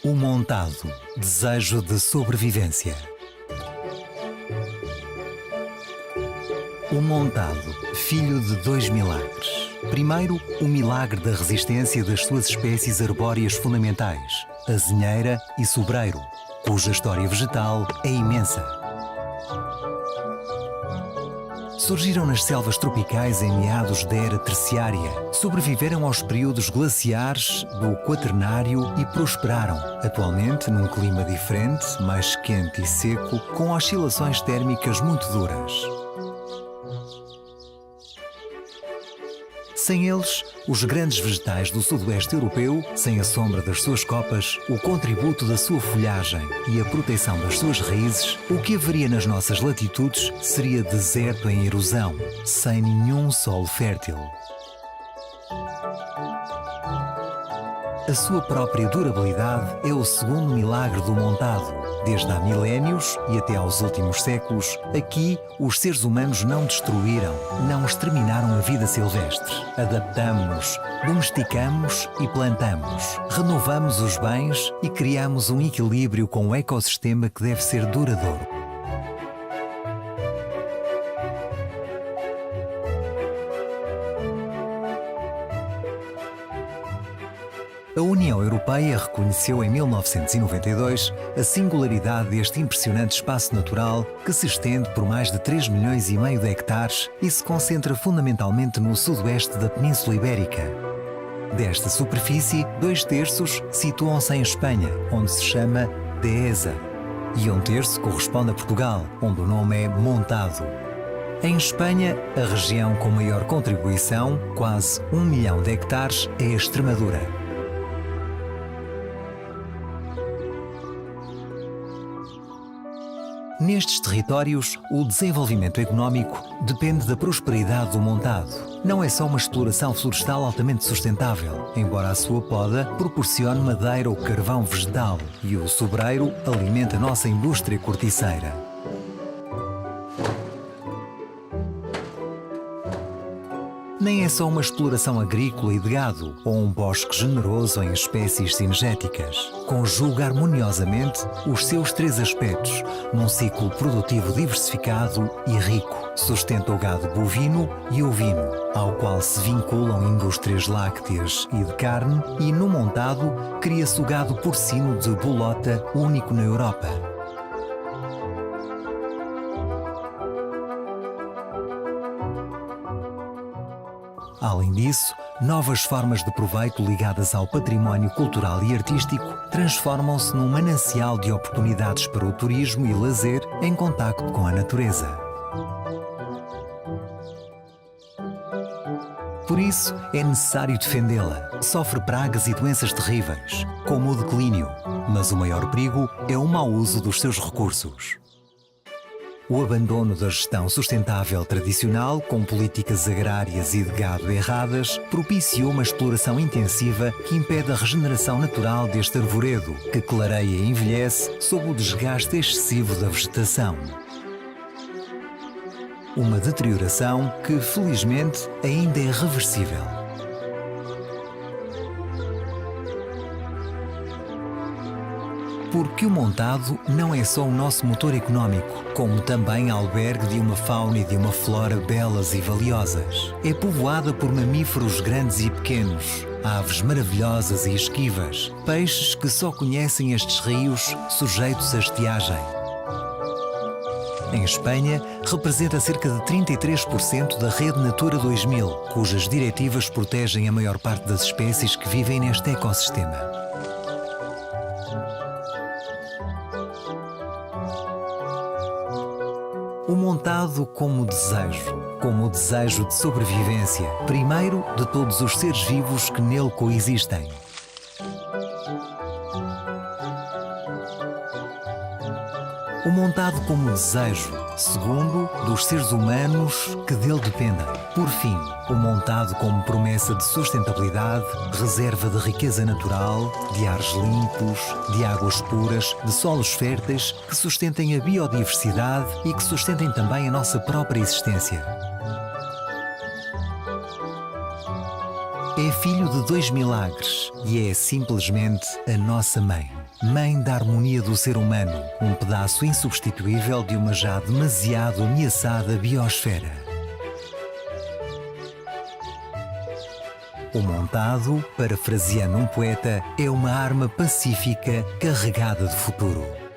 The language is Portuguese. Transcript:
O montado, desejo de sobrevivência. O montado, filho de dois milagres. Primeiro, o milagre da resistência das suas espécies arbóreas fundamentais, azinheira e sobreiro, cuja história vegetal é imensa. Surgiram nas selvas tropicais em meados da era terciária, sobreviveram aos períodos glaciares do Quaternário e prosperaram, atualmente num clima diferente, mais quente e seco, com oscilações térmicas muito duras. Sem eles, os grandes vegetais do sudoeste europeu, sem a sombra das suas copas, o contributo da sua folhagem e a proteção das suas raízes, o que haveria nas nossas latitudes seria deserto em erosão, sem nenhum solo fértil. A sua própria durabilidade é o segundo milagre do montado. Desde há milénios e até aos últimos séculos, aqui os seres humanos não destruíram, não exterminaram a vida silvestre. Adaptamo-nos, domesticamos e plantamos. Renovamos os bens e criamos um equilíbrio com o ecossistema que deve ser duradouro. A União Europeia reconheceu em 1992 a singularidade deste impressionante espaço natural que se estende por mais de 3,5 milhões de hectares e se concentra fundamentalmente no sudoeste da Península Ibérica. Desta superfície, 2/3 situam-se em Espanha, onde se chama Dehesa, e 1/3 corresponde a Portugal, onde o nome é montado. Em Espanha, a região com maior contribuição, quase 1 milhão de hectares, é a Extremadura. Nestes territórios, o desenvolvimento económico depende da prosperidade do montado. Não é só uma exploração florestal altamente sustentável, embora a sua poda proporcione madeira ou carvão vegetal e o sobreiro alimenta a nossa indústria corticeira. Nem é só uma exploração agrícola e de gado, ou um bosque generoso em espécies cinegéticas. Conjuga harmoniosamente os seus três aspectos, num ciclo produtivo diversificado e rico. Sustenta o gado bovino e ovino, ao qual se vinculam indústrias lácteas e de carne, e no montado cria-se o gado porcino de bolota, único na Europa. Além disso, novas formas de proveito ligadas ao património cultural e artístico transformam-se num manancial de oportunidades para o turismo e lazer em contacto com a natureza. Por isso, é necessário defendê-la. Sofre pragas e doenças terríveis, como o declínio, mas o maior perigo é o mau uso dos seus recursos. O abandono da gestão sustentável tradicional, com políticas agrárias e de gado erradas, propiciou uma exploração intensiva que impede a regeneração natural deste arvoredo, que clareia e envelhece sob o desgaste excessivo da vegetação. Uma deterioração que, felizmente, ainda é reversível. Porque o montado não é só o nosso motor económico, como também albergue de uma fauna e de uma flora belas e valiosas. É povoada por mamíferos grandes e pequenos, aves maravilhosas e esquivas, peixes que só conhecem estes rios sujeitos à estiagem. Em Espanha, representa cerca de 33% da rede Natura 2000, cujas diretivas protegem a maior parte das espécies que vivem neste ecossistema. O montado como o desejo de sobrevivência, primeiro de todos os seres vivos que nele coexistem. O montado como desejo, segundo, dos seres humanos que dele dependem. Por fim, o montado como promessa de sustentabilidade, reserva de riqueza natural, de ares limpos, de águas puras, de solos férteis que sustentem a biodiversidade e que sustentem também a nossa própria existência. É filho de 2 milagres e é simplesmente a nossa mãe. Mãe da harmonia do ser humano, um pedaço insubstituível de uma já demasiado ameaçada biosfera. O montado, parafraseando um poeta, é uma arma pacífica carregada de futuro.